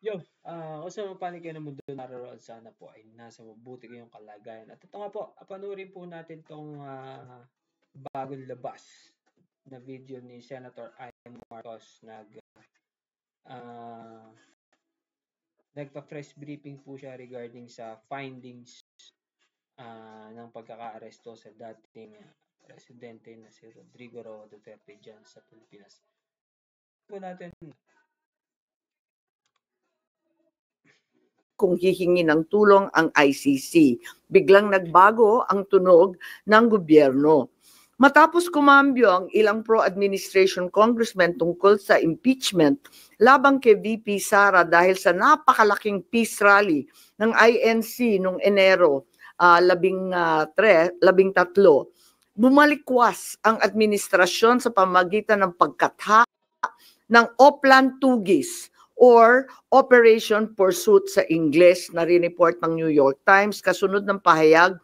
Kung sa mapanig kayo ng mundo naroon, sana po ay nasa mabuti kayong kalagayan. At ito nga po, panoorin po natin tong bagong labas na video ni Senator Amy Marcos ah, nagpa-press briefing po siya regarding sa findings ng pagkaka-aresto sa dating presidente na si Rodrigo Roa Duterte dyan sa Pilipinas. Po natin kung hihingi ng tulong ang ICC. Biglang nagbago ang tunog ng gobyerno. Matapos kumambyo ang ilang pro-administration congressmen tungkol sa impeachment labang kay VP Sara dahil sa napakalaking peace rally ng INC noong Enero 13, bumalikwas ang administrasyon sa pamagitan ng pagkatha ng Oplan Tugis or Operation Pursuit sa Ingles na rineport ng New York Times kasunod ng pahayag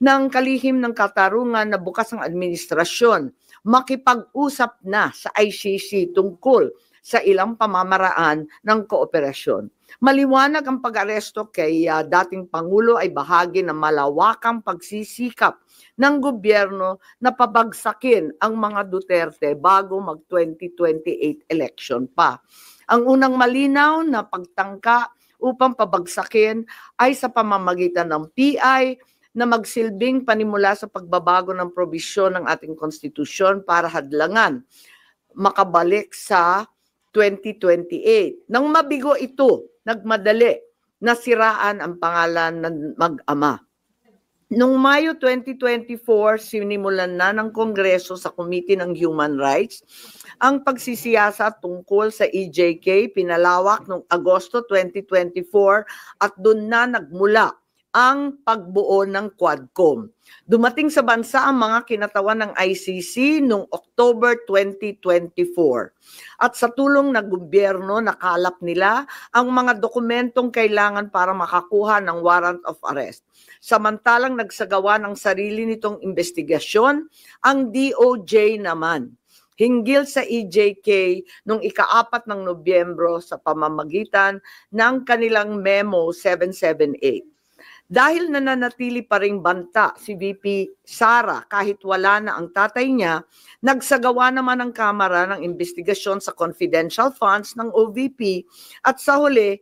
ng kalihim ng katarungan na bukas ang administrasyon makipag-usap na sa ICC tungkol sa ilang pamamaraan ng kooperasyon. Maliwanag ang pag-aresto kay dating Pangulo ay bahagi ng malawakang pagsisikap ng gobyerno na pabagsakin ang mga Duterte bago mag-2028 election pa. Ang unang malinaw na pagtangka upang pabagsakin ay sa pamamagitan ng PI na magsilbing panimula sa pagbabago ng probisyon ng ating konstitusyon para hadlangan makabalik sa 2028. Nang mabigo ito, nagmadali na siraan ang pangalan ng mag-ama. Noong Mayo 2024, sinimulan na ng Kongreso sa Committee ng Human Rights ang pagsisiyasat tungkol sa EJK, pinalawak noong Agosto 2024 at doon na nagmula ang pagbuo ng Quadcom. Dumating sa bansa ang mga kinatawan ng ICC noong October 2024. At sa tulong ng gobyerno, nakalap nila ang mga dokumentong kailangan para makakuha ng warrant of arrest. Samantalang nagsagawa ng sarili nitong investigasyon, ang DOJ naman hinggil sa EJK noong ika-4 ng Nobyembro sa pamamagitan ng kanilang Memo 778. Dahil nananatili pa ring banta si VP Sara kahit wala na ang tatay niya, nagsagawa naman ang Kamara ng investigasyon sa confidential funds ng OVP at sa huli,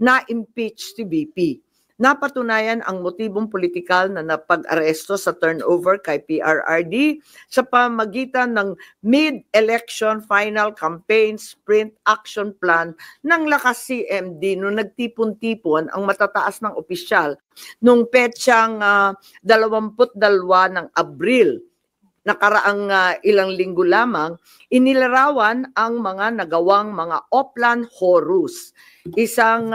na-impeach si VP. Napatunayan ang motibong politikal na napag-aresto sa turnover kay PRRD sa pamagitan ng mid-election final campaign sprint action plan ng Lakas CMD noong nagtipon-tipon ang matataas ng opisyal noong petsang 22 ng Abril. Nakaraang ilang linggo lamang, inilarawan ang mga nagawang mga Oplan Horus. Isang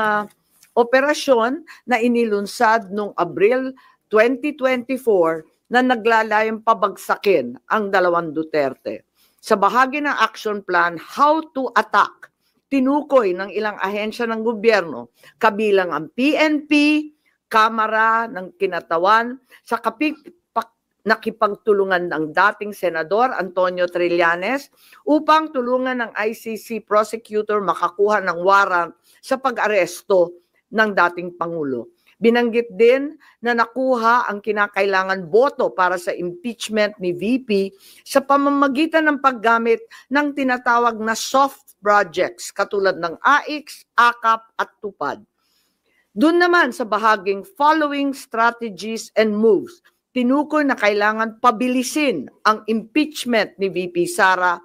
operasyon na inilunsad noong Abril 2024 na naglalayong pabagsakin ang dalawang Duterte. Sa bahagi ng action plan, How to Attack, tinukoy ng ilang ahensya ng gobyerno, kabilang ang PNP, Kamara ng Kinatawan, sa nakipagtulungan ng dating Senador Antonio Trillanes upang tulungan ng ICC prosecutor makakuha ng warrant sa pag-aresto ng dating Pangulo. Binanggit din na nakuha ang kinakailangan boto para sa impeachment ni VP sa pamamagitan ng paggamit ng tinatawag na soft projects katulad ng AIX, AKAP at TUPAD. Doon naman sa bahaging following strategies and moves, tinukoy na kailangan pabilisin ang impeachment ni VP Sara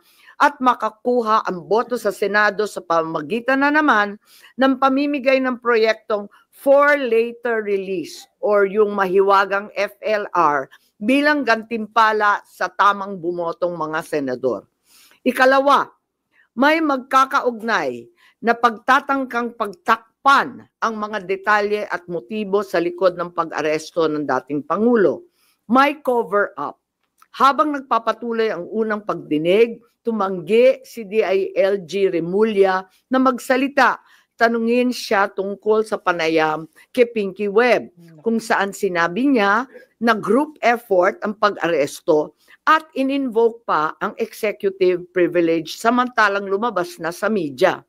at makakuha ang boto sa Senado sa pamamagitan na naman ng pamimigay ng proyektong for later release or yung mahiwagang FLR bilang gantimpala sa tamang bumotong mga senador. Ikalawa, may magkakaugnay na pagtatangkang pagtakpan ang mga detalye at motibo sa likod ng pag-aresto ng dating Pangulo. May cover-up. Habang nagpapatuloy ang unang pagdinig, tumanggi si DILG Remulla na magsalita. Tanungin siya tungkol sa panayam kay Pinky Webb, kung saan sinabi niya na group effort ang pag-aresto at in-invoke pa ang executive privilege samantalang lumabas na sa media.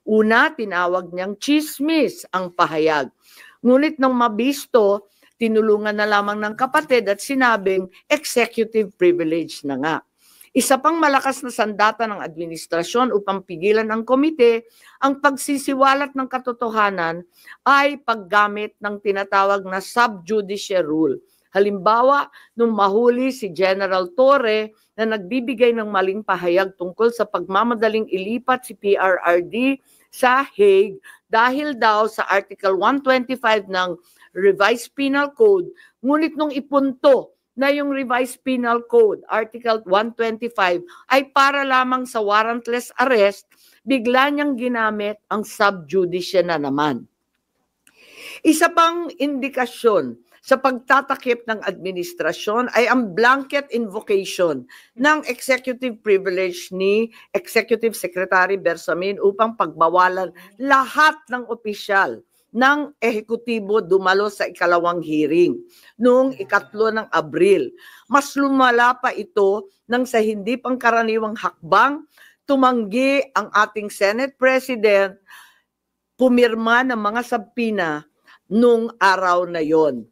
Una, tinawag niyang chismis ang pahayag. Ngunit nang mabisto, tinulungan na lamang ng kapatid at sinabing executive privilege na nga. Isa pang malakas na sandata ng administrasyon upang pigilan ng komite ang pagsisiwalat ng katotohanan ay paggamit ng tinatawag na subjudice rule. Halimbawa, nung mahuli si General Torre na nagbibigay ng maling pahayag tungkol sa pagmamadaling ilipat si PRRD sa Hague dahil daw sa Article 125 ng Revised Penal Code, ngunit nung ipunto na yung Revised Penal Code, Article 125, ay para lamang sa warrantless arrest, bigla niyang ginamit ang subjudice na naman. Isa pang indikasyon sa pagtatakip ng administrasyon ay ang blanket invocation ng executive privilege ni Executive Secretary Bersamin upang pagbawalan lahat ng opisyal ng ehekutibo dumalo sa ikalawang hearing noong 3 ng Abril. Mas lumala pa ito nang sa hindi pangkaraniwang hakbang, tumanggi ang ating Senate President pumirma ng mga sabpina nung araw na yon.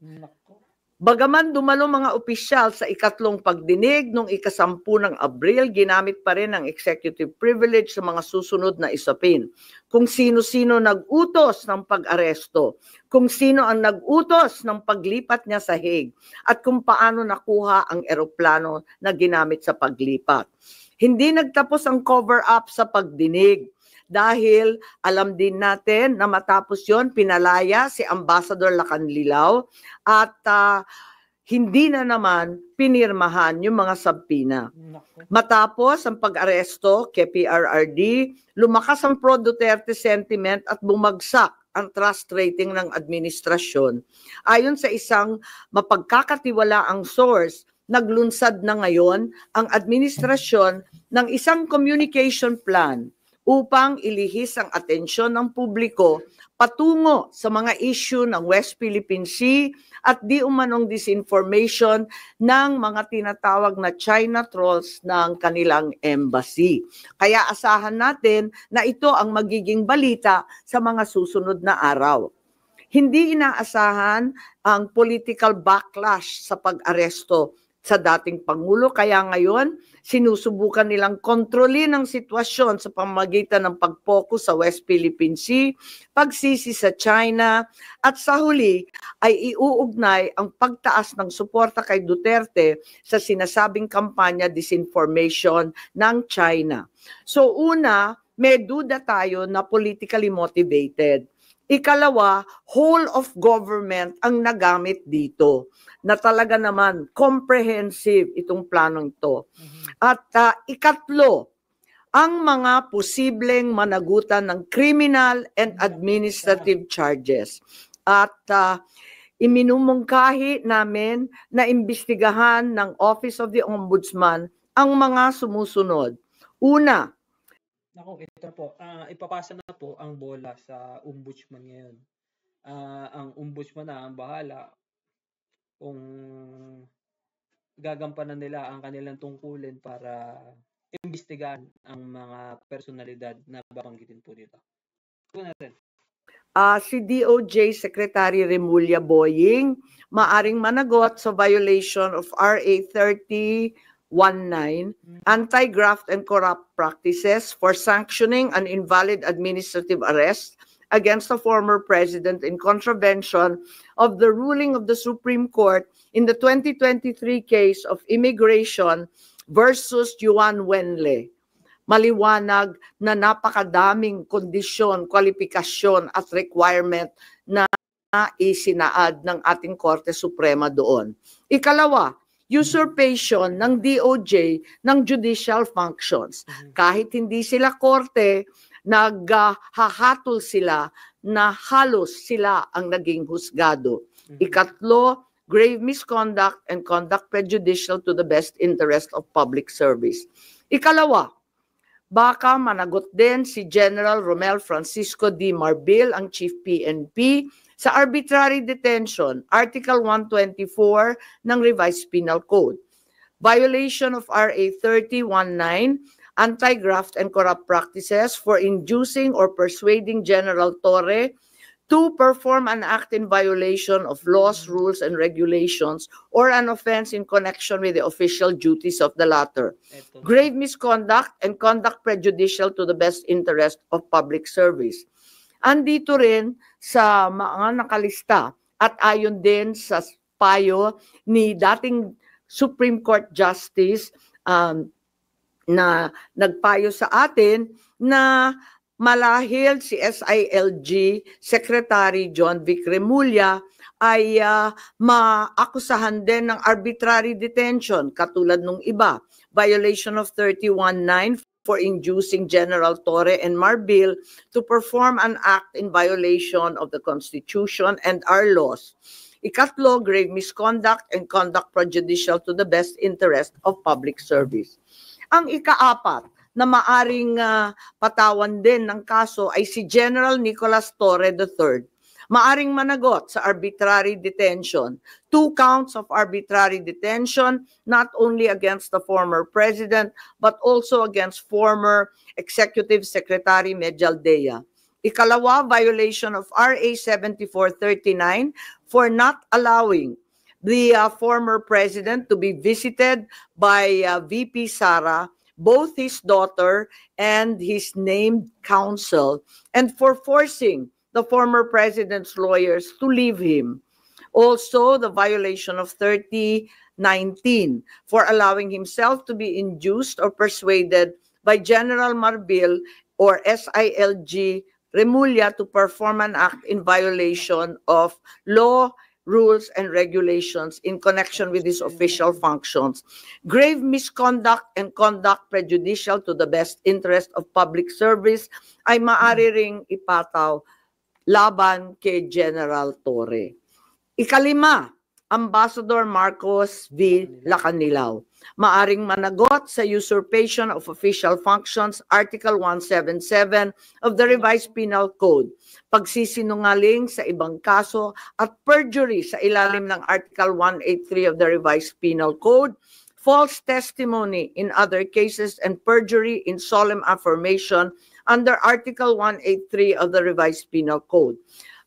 Bagaman dumalo mga opisyal sa ikatlong pagdinig noong 10 ng Abril, ginamit pa rin ang executive privilege sa mga susunod na isapin. Kung sino-sino nag-utos ng pag-aresto, kung sino ang nag-utos ng paglipat niya sa Hague, at kung paano nakuha ang eroplano na ginamit sa paglipat. Hindi nagtapos ang cover-up sa pagdinig. Dahil alam din natin na matapos yon pinalaya si Ambassador Lacanlilao at hindi na naman pinirmahan yung mga sabpina. Matapos ang pag-aresto kay PRRD, lumakas ang pro-Duterte sentiment at bumagsak ang trust rating ng administrasyon. Ayon sa isang mapagkakatiwalaang source, naglunsad na ngayon ang administrasyon ng isang communication plan upang ilihis ang atensyon ng publiko patungo sa mga issue ng West Philippine Sea at di umanong disinformation ng mga tinatawag na China trolls ng kanilang embassy. Kaya asahan natin na ito ang magiging balita sa mga susunod na araw. Hindi inaasahan ang political backlash sa pag-aresto sa dating Pangulo, kaya ngayon sinusubukan nilang kontrolin ang sitwasyon sa pamamagitan ng pag-focus sa West Philippine Sea, pagsisi sa China, at sa huli ay iuugnay ang pagtaas ng suporta kay Duterte sa sinasabing kampanya disinformation ng China. So una, may duda tayo na politically motivated. Ikalawa, whole of government ang nagamit dito na talaga naman comprehensive itong planong ito. At ikatlo, ang mga posibleng managutan ng criminal and administrative charges. At iminumungkahi namin na imbestigahan ng Office of the Ombudsman ang mga sumusunod. Una, ito po, ipapasa na po ang bola sa ombudsman ngayon. Ang ombudsman na ang bahala kung gagampanan nila ang kanilang tungkulin para imbestigahan ang mga personalidad na babanggitin po dito. Si DOJ Secretary Remulla Boying maaring managot sa violation of RA 3019, Anti-Graft and Corrupt Practices for sanctioning an invalid administrative arrest against a former president in contravention of the ruling of the Supreme Court in the 2023 case of immigration versus Juan Wenle. Maliwanag na napakadaming kondisyon, kwalifikasyon at requirement na isinaad ng ating Korte Suprema doon. Ikalawa, usurpation ng DOJ ng judicial functions. Kahit hindi sila korte, naghahatol sila na halos sila ang naging husgado. Ikatlo, grave misconduct and conduct prejudicial to the best interest of public service. Ikalawa, baka managot din si General Romel Francisco D. Marbil, ang Chief PNP, sa arbitrary detention, Article 124 ng Revised Penal Code. Violation of RA 3019, anti-graft and corrupt practices for inducing or persuading General Torre to perform an act in violation of laws, rules, and regulations, or an offense in connection with the official duties of the latter. Grave misconduct and conduct prejudicial to the best interest of public service. Andito rin sa mga nakalista at ayon din sa payo ni dating Supreme Court Justice na nagpayo sa atin na malahil si SILG Secretary John Vic Remulla ay maakusahan din ng arbitrary detention katulad nung iba. Violation of 31(9) for inducing General Torre and Marbil to perform an act in violation of the Constitution and our laws. Ikatlo, grave misconduct and conduct prejudicial to the best interest of public service. Ang ikaapat na maaring patawan din ng kaso ay si General Nicolas Torre III. Maaring managot sa arbitrary detention. 2 counts of arbitrary detention, not only against the former president, but also against former Executive Secretary Medialdea. Ikalawa, violation of RA 7439 for not allowing the former president to be visited by VP Sara, both his daughter and his named counsel, and for forcing the former president's lawyers to leave him. Also, the violation of 3019 for allowing himself to be induced or persuaded by General Marbil or SILG Remulla to perform an act in violation of law, rules, and regulations in connection with his official functions. Grave misconduct and conduct prejudicial to the best interest of public service ay maaari ring ipataw laban kay General Torre. Ikalima, Ambassador Marcos V. Lacanilao. Maaring managot sa usurpation of official functions, Article 177 of the Revised Penal Code, pagsisinungaling sa ibang kaso at perjury sa ilalim ng Article 183 of the Revised Penal Code, false testimony in other cases, and perjury in solemn affirmation under Article 183 of the Revised Penal Code,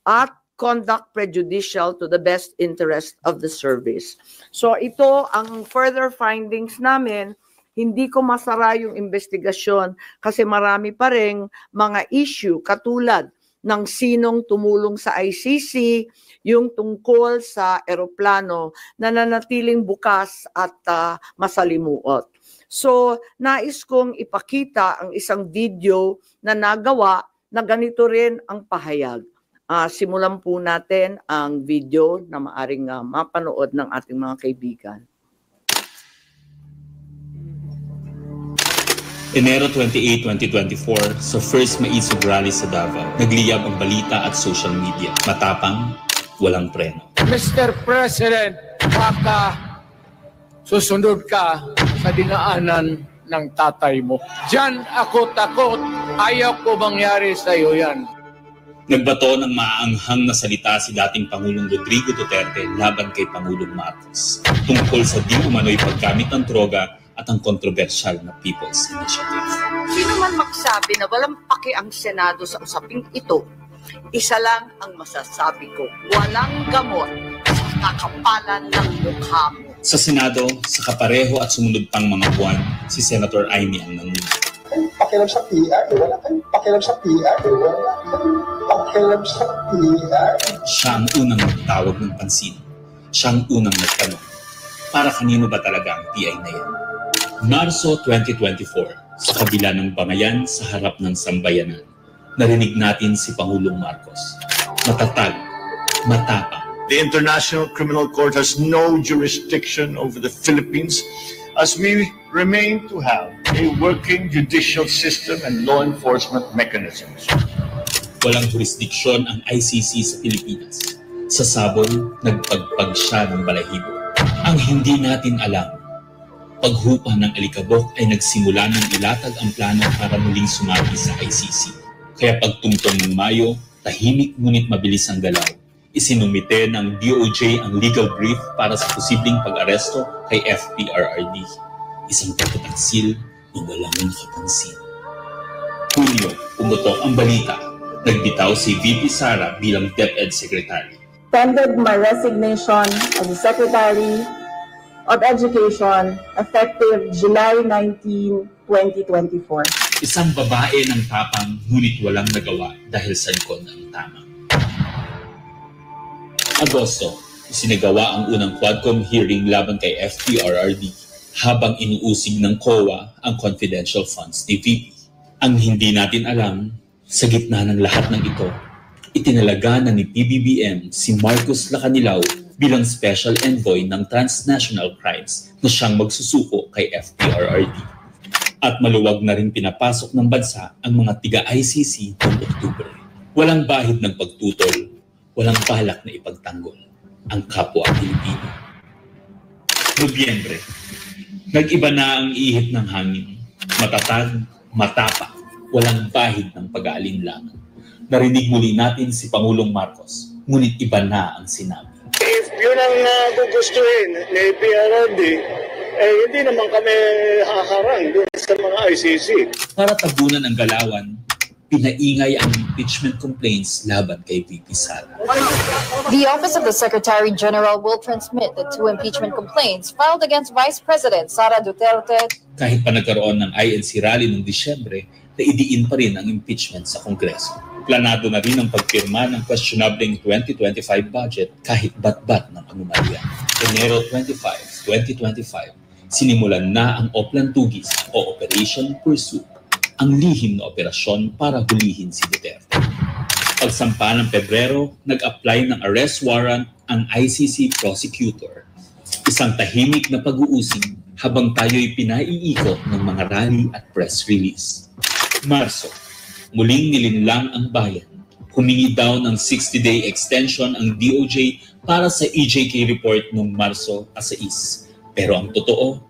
at conduct prejudicial to the best interest of the service. So ito ang further findings namin. Hindi ko masara yung investigasyon kasi marami pa ring mga issue katulad ng sinong tumulong sa ICC, yung tungkol sa eroplano na nanatiling bukas at masalimuot. So nais kong ipakita ang isang video na nagawa na ganito rin ang pahayag. Simulan po natin ang video na maaring mapanood ng ating mga kaibigan. Enero 28, 2024, sa first Maisog Rally sa Davao, nagliyab ang balita at social media. Matapang, walang preno. Mr. President, baka susunod ka sa dinaanan ng tatay mo. Diyan ako takot, ayaw ko mangyari sa iyo yan. Nagbato ng maaanghang na salita si dating Pangulong Rodrigo Duterte laban kay Pangulong Marcos tungkol sa di umano'y paggamit ng droga at ang kontrobersyal na People's Initiative. Sino man magsabi na walang paki ang Senado sa usaping ito, isa lang ang masasabi ko, walang gamot sa kakapalan ng mukha mo. Sa Senado, sa kapareho at sumunod pang mga buwan, si Senator Amy ang nangunan. Pakialam sa PR, wala kayong pakialam sa PR, wala kayong pakialam sa PR. Siya ang unang nagtawag ng pansin. Siya ang unang nagtanong. Para kanino ba talaga ang PI na yan? Marso 2024, sa kabila ng bangayan sa harap ng sambayanan, narinig natin si Pangulong Marcos. Matatag, matapang. The International Criminal Court has no jurisdiction over the Philippines as we remain to have a working judicial system and law enforcement mechanisms. Walang jurisdiksyon ang ICC sa Pilipinas. Sa sabol, nagpagpag siya ng balahibo. Ang hindi natin alam, paghupa ng alikabok ay nagsimula ng ilatag ang plano para muling sumagi sa ICC. Kaya pagtungtong ng Mayo, tahimik ngunit mabilis ang galaw. Isinumite ng DOJ ang legal brief para sa posibleng pag-aresto kay FPRRD. Isang pagtataksil na walang nakapansin. Hunyo, pumutok ang balita. Nagbitaw si VP Sara bilang DepEd Secretary. Tendered my resignation as the Secretary of Education effective July 19, 2024. Isang babae ng tapang ngunit walang nagawa dahil sa likod ng tama. Agosto, isinagawa ang unang Quadcom hearing laban kay FPRRD habang inuusig ng COA ang confidential funds ni VP. Ang hindi natin alam, sa gitna ng lahat ng ito, itinalaga na ni PBBM si Marcos Lacanilaw bilang Special Envoy ng Transnational Crimes na siyang magsusuko kay FPRRD. At maluwag na rin pinapasok ng bansa ang mga tiga-ICC noong Oktubre. Walang bahid ng pagtutol, walang balak na ipagtanggol ang kapwa Pilipino. Nobyembre, nag-iba na ang ihip ng hangin. Matatag, matapa, walang bahid ng pag-aalinlangan. Narinig muli natin si Pangulong Marcos, ngunit iba na ang sinabi. If yun ang gugustuhin ni PRRD, hindi naman kami haharang doon sa mga ICC. Para tabunan ang galawan, pinaingay ang impeachment complaints laban kay VP Sara. The Office of the Secretary General will transmit the 2 impeachment complaints filed against Vice President Sara Duterte. Kahit pa nagkaroon ng INC rally noong Disyembre, naidiin pa rin ang impeachment sa Kongreso. Planado na rin ang pagpirma ng questionableng 2025 budget kahit bat-bat ng anomalya. Enero 25, 2025, sinimulan na ang Oplan Tugis o Operation Pursuit, ang lihim na operasyon para hulihin si Duterte. Pagsampa ng Pebrero, nag-apply ng arrest warrant ang ICC prosecutor. Isang tahimik na pag-uusig habang tayo'y pinaiikot ng mga rally at press release. Marso, muling nilinlang ang bayan. Humingi daw ng 60-day extension ang DOJ para sa EJK report noong Marso 6. Pero ang totoo,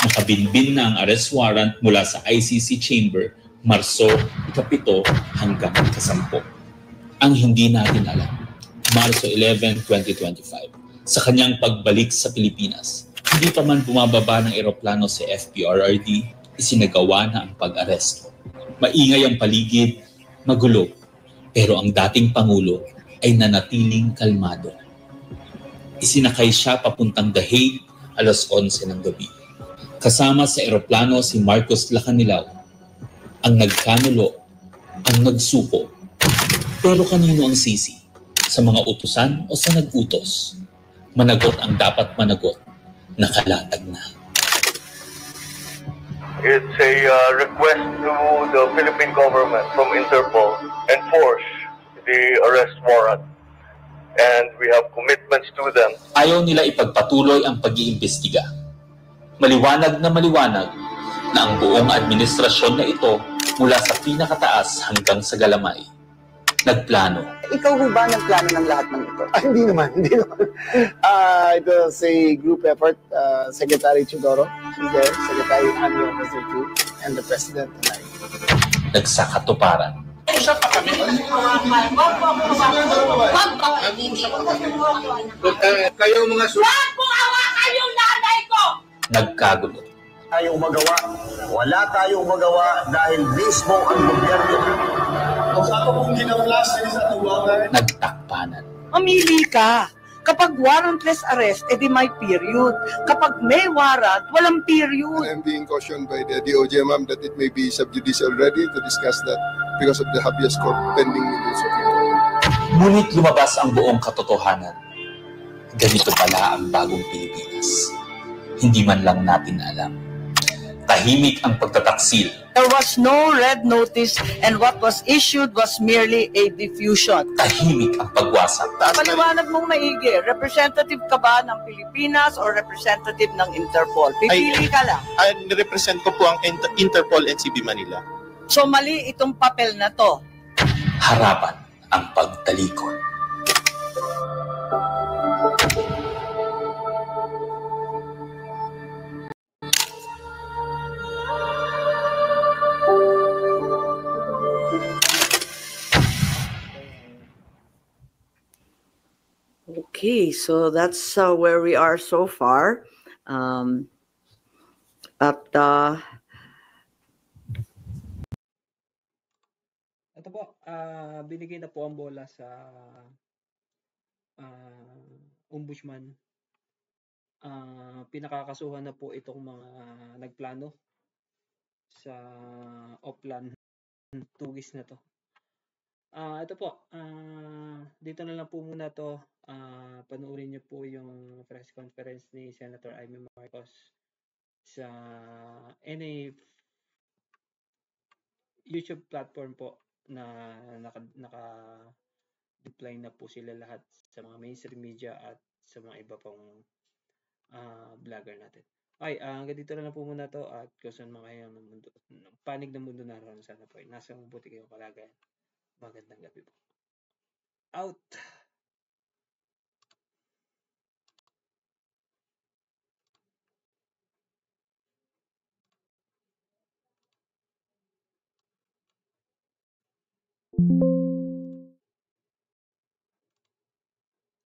nakabinbin na ang arrest warrant mula sa ICC chamber Marso 7 hanggang 10. Ang hindi natin alam, Marso 11, 2025, sa kanyang pagbalik sa Pilipinas, hindi pa man bumababa ng eroplano si FPRRD, isinagawa na ang pag-aresto. Maingay ang paligid, magulo, pero ang dating Pangulo ay nanatiling kalmado. Isinakay siya papuntang The Hague 11:00 ng gabi. Kasama sa eroplano si Marcos Lacanilaw, ang nagkanulo, ang nagsuko. Pero kanino ang sisi? Sa mga utusan o sa nag-utos? Managot ang dapat managot, nakalatag na. It's a request to the Philippine government from Interpol enforce the arrest warrant. And we have commitments to them. Ayaw nila ipagpatuloy ang pag-iimbestiga. Maliwanag na ang buong administrasyon na ito mula sa pinakataas hanggang sa galamay. Nagplano. Ikaw ho ba nagplano ng lahat ng ito? Hindi naman. It was a group effort. Secretary Chudoro is there, Secretary Army Officer 2, and the President and I. Nagsakatuparan. Usap pa kami. Kayo mga Wag mo hawakan yung nanay ko! Nagkagulo. Tayong magawa. Wala tayong magawa dahil mismo ang gobyerno. Kung ako pong ginawlas sa tuwagan. Nagtakpanan. Mamili ka. Kapag warrantless arrest, edi may period. Kapag may warrant, walang period. I am being cautioned by the DOJ, ma'am, that it may be sub judice already to discuss that because of the habeas corpus pending in the Supreme Court. Ngunit lumabas ang buong katotohanan. Ganito pala ang bagong Pilipinas. Hindi man lang natin alam. Tahimik ang pagtataksil. There was no red notice and what was issued was merely a diffusion. Tahimik ang pagwasak. Paliwanag mong maigi, representative ka ba ng Pilipinas or representative ng Interpol? Pipili ka lang. Represent ko po ang Interpol NCB Manila. So mali itong papel na to. Harapan ang pagtalikod. Okay, so that's where we are so far. binigay na po ang bola sa ombudsman. Pinakakasuhan na po itong mga nagplano sa Oplan Tugis na to. Ito po, dito na lang po muna to. Panoorin niyo po yung press conference ni Senator Amy Marcos sa any YouTube platform po na naka-deploy na po sila lahat sa mga mainstream media at sa mga iba pong vlogger natin. Okay, hanggang dito na lang po muna to at kung saan mga kayo ng mundo, panig ng mundo naroon, sana po ay nasa mabuti kayong kalagayan. Magandang gabi po. Out!